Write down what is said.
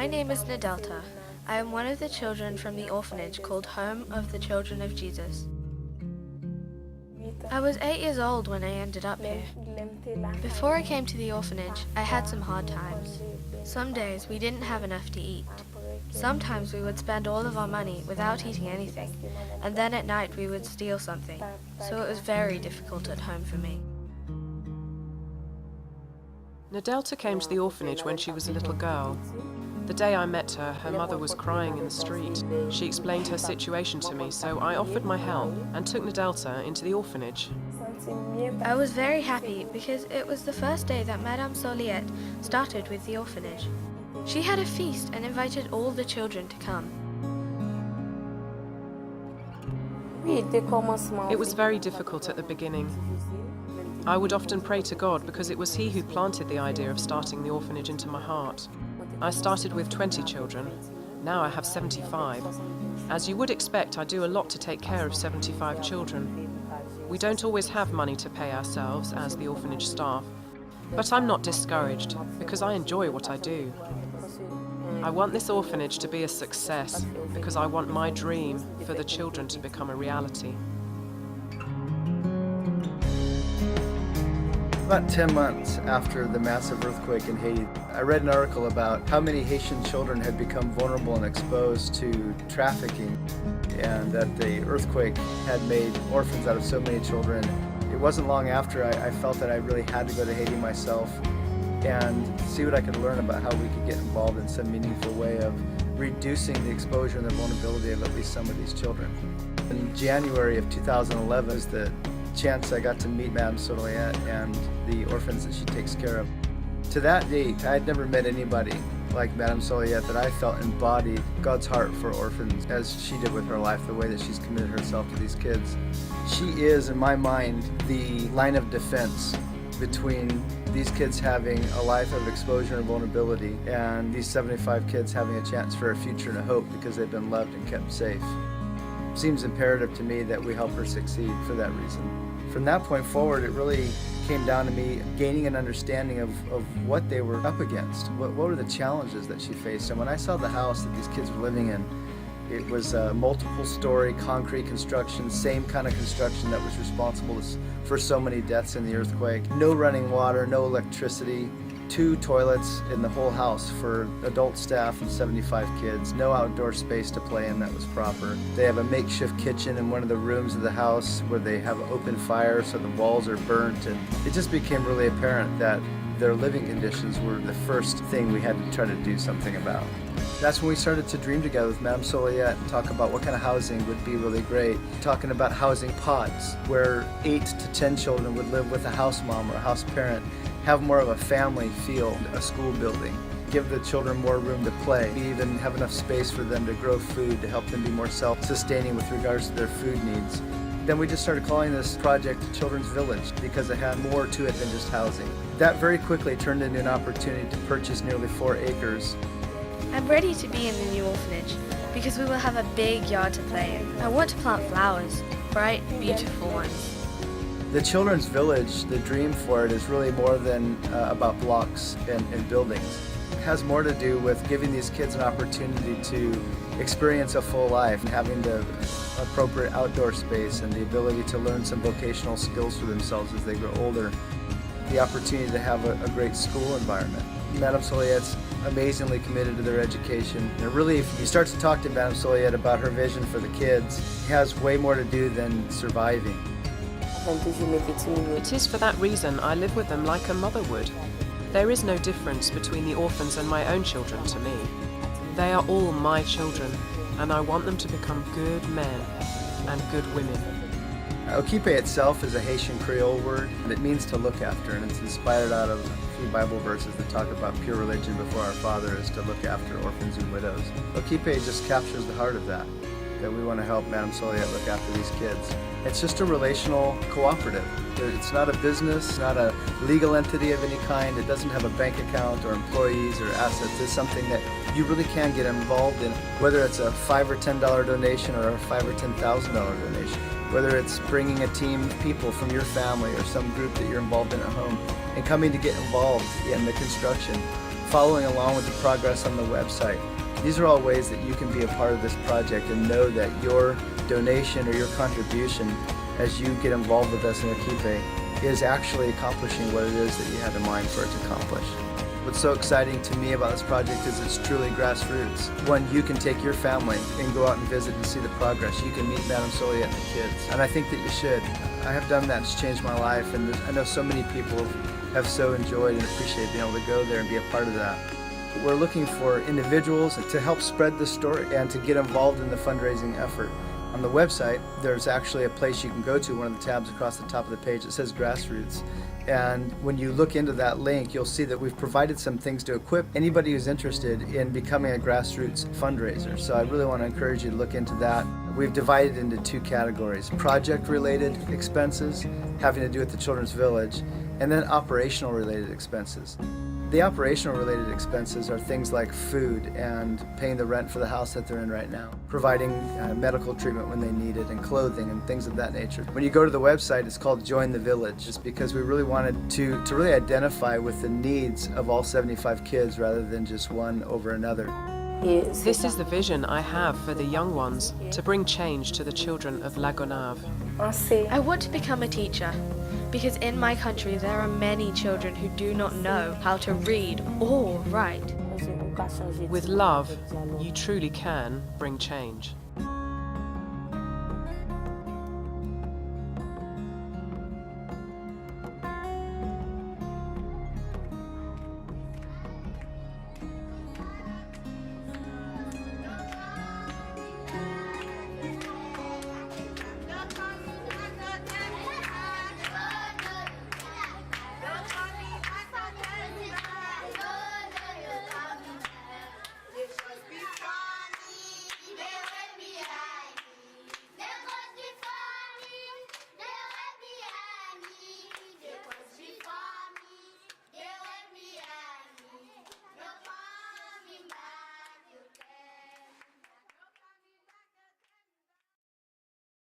My name is Nadelta. I am one of the children from the orphanage called Home of the Children of Jesus. I was 8 years old when I ended up here. Before I came to the orphanage, I had some hard times. Some days we didn't have enough to eat. Sometimes we would spend all of our money without eating anything, and then at night we would steal something, so it was very difficult at home for me. Nadelta came to the orphanage when she was a little girl. The day I met her, her mother was crying in the street. She explained her situation to me, so I offered my help and took Nadelta into the orphanage. I was very happy because it was the first day that Madame Soliette started with the orphanage. She had a feast and invited all the children to come. It was very difficult at the beginning. I would often pray to God because it was He who planted the idea of starting the orphanage into my heart. I started with 20 children. Now I have 75. As you would expect, I do a lot to take care of 75 children. We don't always have money to pay ourselves as the orphanage staff, but I'm not discouraged because I enjoy what I do. I want this orphanage to be a success because I want my dream for the children to become a reality. About 10 months after the massive earthquake in Haiti, I read an article about how many Haitian children had become vulnerable and exposed to trafficking, and that the earthquake had made orphans out of so many children. It wasn't long after I felt that I really had to go to Haiti myself and see what I could learn about how we could get involved in some meaningful way of reducing the exposure and the vulnerability of at least some of these children. In January of 2011 was the chance I got to meet Madame Soliette and the orphans that she takes care of. To that date, I had never met anybody like Madame Soliette that I felt embodied God's heart for orphans as she did with her life, the way that she's committed herself to these kids. She is, in my mind, the line of defense between these kids having a life of exposure and vulnerability and these 75 kids having a chance for a future and a hope because they've been loved and kept safe. It seems imperative to me that we help her succeed for that reason. From that point forward, it really came down to me gaining an understanding of what they were up against, what were the challenges that she faced. And when I saw the house that these kids were living in, it was a multiple story concrete construction, same kind of construction that was responsible for so many deaths in the earthquake. No running water, no electricity, 2 toilets in the whole house for adult staff and 75 kids, no outdoor space to play in that was proper. They have a makeshift kitchen in one of the rooms of the house where they have an open fire so the walls are burnt, and it just became really apparent that their living conditions were the first thing we had to try to do something about. That's when we started to dream together with Madame Soliette and talk about what kind of housing would be really great. Talking about housing pods where 8 to 10 children would live with a house mom or a house parent, have more of a family feel, a school building, give the children more room to play, even have enough space for them to grow food to help them be more self-sustaining with regards to their food needs. Then we just started calling this project Children's Village because it had more to it than just housing. That very quickly turned into an opportunity to purchase nearly 4 acres. I'm ready to be in the new orphanage because we will have a big yard to play in. I want to plant flowers, bright, beautiful ones. The Children's Village, the dream for it is really more than about blocks and buildings. It has more to do with giving these kids an opportunity to experience a full life and having the appropriate outdoor space and the ability to learn some vocational skills for themselves as they grow older. The opportunity to have a great school environment. Madame Soliette's amazingly committed to their education. And really, if you start to talk to Madame Soliette about her vision for the kids, it has way more to do than surviving. It is for that reason I live with them like a mother would. There is no difference between the orphans and my own children to me. They are all my children, and I want them to become good men and good women. Okipe itself is a Haitian Creole word. It means to look after, and it's inspired out of a few Bible verses that talk about pure religion before our Father is to look after orphans and widows. Okipe just captures the heart of that we want to help Madame Soliette look after these kids. It's just a relational cooperative. It's not a business, it's not a legal entity of any kind. It doesn't have a bank account or employees or assets. It's something that you really can get involved in, whether it's a $5 or $10 donation or a $5,000 or $10,000 donation. Whether it's bringing a team of people from your family or some group that you're involved in at home and coming to get involved in the construction following along with the progress on the website. These are all ways that you can be a part of this project and know that your donation or your contribution as you get involved with us in Okipe is actually accomplishing what it is that you had in mind for it to accomplish. What's so exciting to me about this project is it's truly grassroots. One, you can take your family and go out and visit and see the progress. You can meet Madame Soliet and the kids, and I think that you should. I have done that, it's changed my life, and I know so many people have so enjoyed and appreciated being able to go there and be a part of that. We're looking for individuals to help spread the story and to get involved in the fundraising effort. On the website, there's actually a place you can go to, one of the tabs across the top of the page that says Grassroots. And when you look into that link, you'll see that we've provided some things to equip anybody who's interested in becoming a grassroots fundraiser. So I really want to encourage you to look into that. We've divided into two categories: project-related expenses, having to do with the Children's Village, and then operational-related expenses. The operational related expenses are things like food and paying the rent for the house that they're in right now, providing medical treatment when they need it, and clothing and things of that nature. When you go to the website, it's called Join the Village, just because we really wanted to really identify with the needs of all 75 kids rather than just one over another. This is the vision I have for the young ones, to bring change to the children of La Gonave. I want to become a teacher, because in my country there are many children who do not know how to read or write. With love, you truly can bring change.